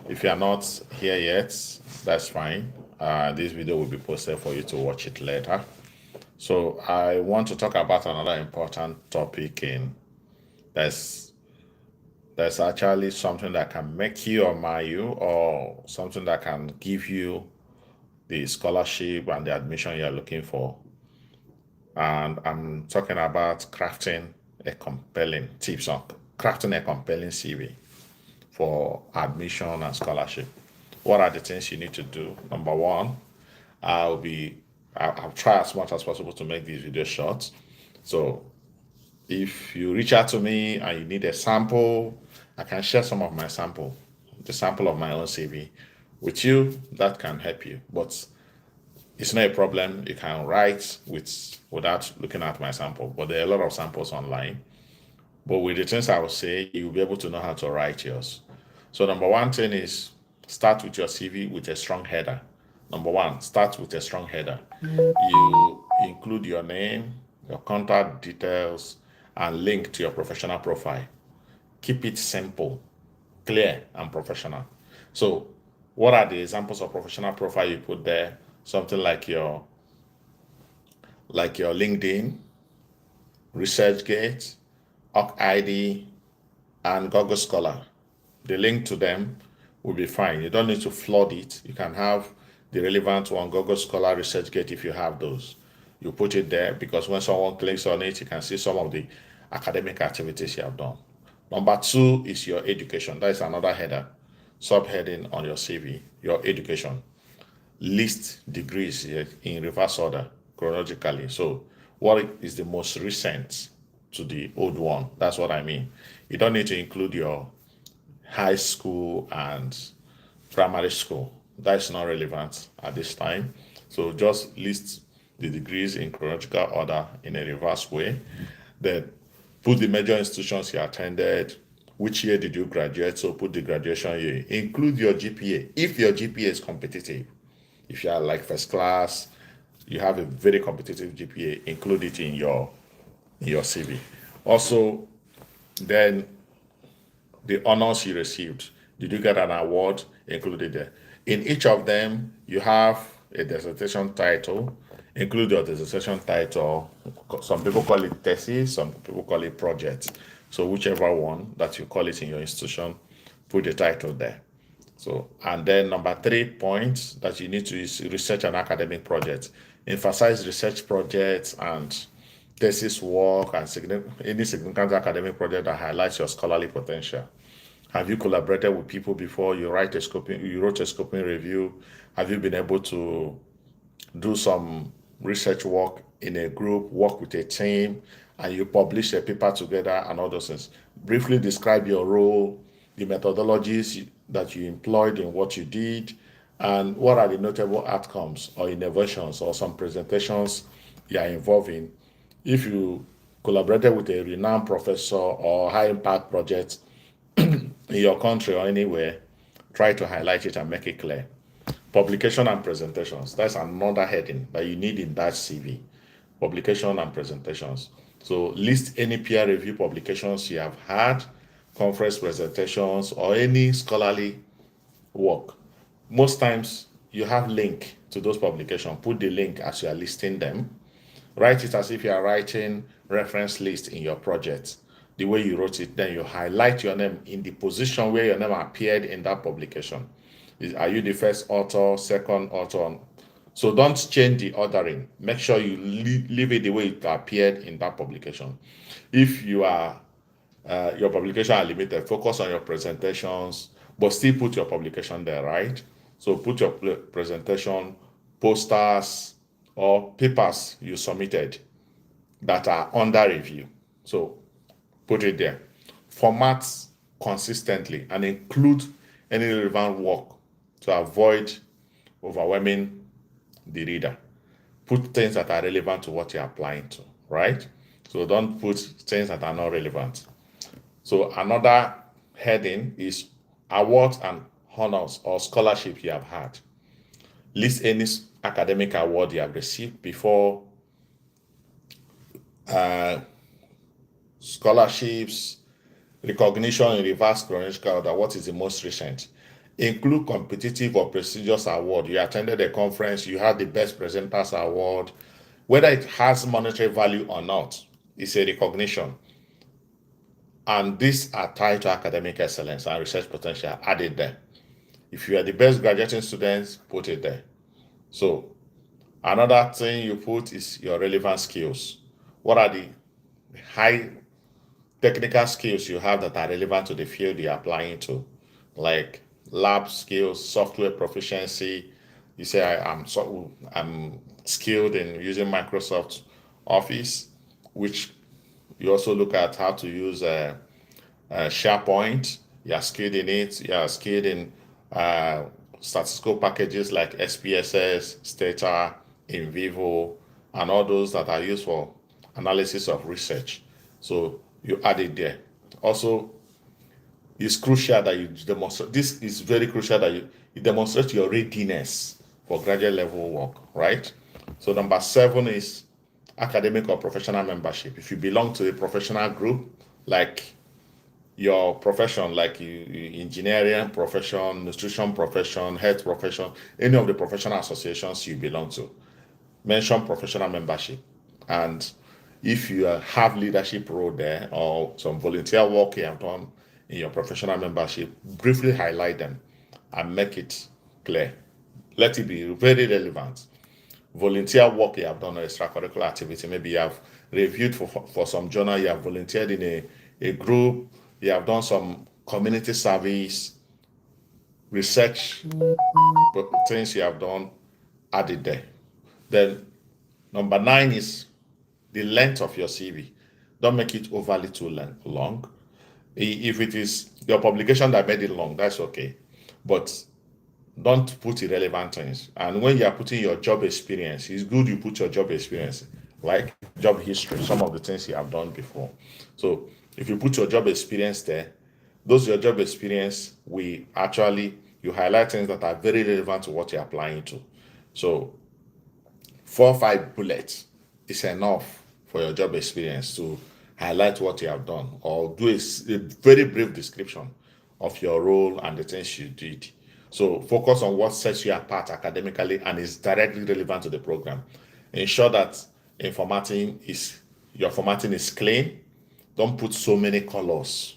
If you are not here yet, that's fine. This video will be posted for you to watch it later. So I want to talk about another important topic in that's that's actually something that can make you or mar you, or something that can give you the scholarship and the admission you're looking for. And I'm talking about crafting a compelling tips on crafting a compelling CV for admission and scholarship. What are the things you need to do? Number one, I'll be I'll try as much as possible to make these videos short. So if you reach out to me and you need a sample, I can share some of my sample, the sample of my own CV with you. That can help you. But it's not a problem. You can write without looking at my sample. But there are a lot of samples online. But with the things I will say, you'll be able to know how to write yours. So number one thing is start with your CV with a strong header. Number one, start with a strong header. You include your name, your contact details, and link to your professional profile. Keep it simple, clear, and professional. So, what are the examples of professional profile you put there? Something like your LinkedIn, ResearchGate, OrcID, and Google Scholar. The link to them will be fine. You don't need to flood it. You can have the relevant one, Google Scholar, ResearchGate, if you have those. You put it there because when someone clicks on it, you can see some of the academic activities you have done. Number two is your education. That is another header, subheading on your CV, your education. List degrees in reverse order, chronologically. So, what is the most recent to the old one? That's what I mean. You don't need to include your high school and primary school. That's not relevant at this time. So just list the degrees in chronological order in a reverse way. Then put the major institutions you attended. Which year did you graduate? So put the graduation year. Include your GPA. If your GPA is competitive, if you are like first class, you have a very competitive GPA, include it in your CV. Also, then the honors you received. Did you get an award included there? In each of them, you have a dissertation title. Include your dissertation title. Some people call it thesis, some people call it project. So whichever one that you call it in your institution, put the title there. So, and then number 3 points that you need to is research and academic projects. Emphasize research projects and thesis work and any significant academic project that highlights your scholarly potential. Have you collaborated with people before? You wrote a scoping review. Have you been able to do some research work in a group, work with a team, and you publish a paper together and all those things? Briefly describe your role, the methodologies that you employed in what you did, and what are the notable outcomes or innovations or some presentations you are involved in. If you collaborated with a renowned professor or high impact project in your country or anywhere, try to highlight it and make it clear. Publication and presentations. That's another heading that you need in that CV. Publication and presentations. So list any peer review publications you have had, conference presentations, or any scholarly work. Most times you have link to those publications. Put the link as you are listing them. Write it as if you are writing reference list in your project. The way you wrote it, then you highlight your name in the position where your name appeared in that publication. Are you the first author, second author? So don't change the ordering. Make sure you leave it the way it appeared in that publication. If your publication are limited, focus on your presentations, but still put your publication there, right? So put your presentation, posters, or papers you submitted that are under review. So put it there. Format consistently and include any relevant work to avoid overwhelming the reader. Put things that are relevant to what you're applying to, right? So don't put things that are not relevant. So another heading is awards and honors or scholarship you have had. List any academic award you have received before, scholarships, recognition in reverse chronological order. What is the most recent? Include competitive or prestigious award. You attended a conference, you had the best presenters award. Whether it has monetary value or not, it's a recognition. And these are tied to academic excellence and research potential. Add it there. If you are the best graduating students, put it there. So another thing you put is your relevant skills. What are the high technical skills you have that are relevant to the field you're applying to? Like lab skills, software proficiency. You say I'm skilled in using Microsoft Office, which you also look at how to use SharePoint. You are skilled in it. You are skilled in uh, statistical packages like SPSS, Stata, InVivo, and all those that are used for analysis of research. So you add it there. Also, it's crucial that you demonstrate. This is very crucial that you demonstrate your readiness for graduate level work, right? So number 7 is academic or professional membership. If you belong to a professional group, like your profession, like engineering profession, nutrition profession, health profession, any of the professional associations you belong to, mention professional membership. And if you have leadership role there or some volunteer work you have done in your professional membership, briefly highlight them and make it clear. Let it be very relevant. Volunteer work you have done or extracurricular activity. Maybe you have reviewed for some journal, you have volunteered in a group, you have done some community service, research things you have done, add it there. Then number 9 is the length of your CV. Don't make it overly too long. If it is your publication that made it long, that's okay. But don't put irrelevant things. And when you are putting your job experience, it's good you put your job experience, like job history, some of the things you have done before. So if you put your job experience there, those your job experience, you highlight things that are very relevant to what you're applying to. So 4 or 5 bullets is enough for your job experience to highlight what you have done or do a very brief description of your role and the things you did. So focus on what sets you apart academically and is directly relevant to the program. Ensure that your formatting is clean. Don't put so many colors.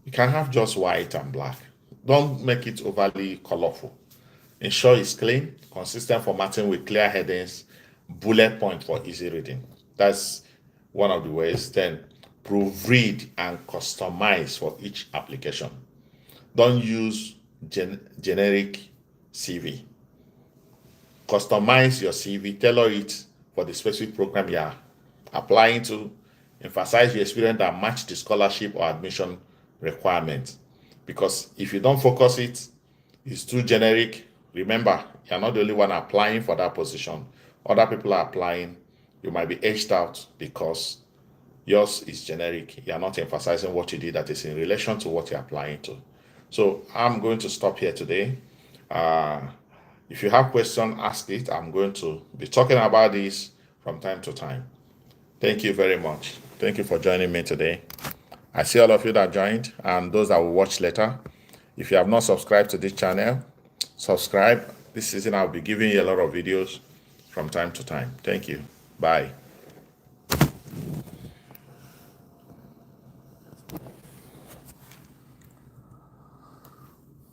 You can have just white and black. Don't make it overly colorful. Ensure it's clean, consistent formatting with clear headings, bullet point for easy reading. That's one of the ways. Then proofread and customize for each application. Don't use generic CV. Customize your CV, tailor it for the specific program you are applying to. Emphasize your experience that match the scholarship or admission requirements. Because if you don't focus it, it's too generic. Remember, you're not the only one applying for that position. Other people are applying. You might be edged out because yours is generic. You're not emphasizing what you did that is in relation to what you're applying to. So I'm going to stop here today. If you have questions, ask it. I'm going to be talking about this from time to time. Thank you very much. Thank you for joining me today. I see all of you that joined and those that will watch later. If you have not subscribed to this channel, subscribe. This season I'll be giving you a lot of videos from time to time. Thank you. Bye.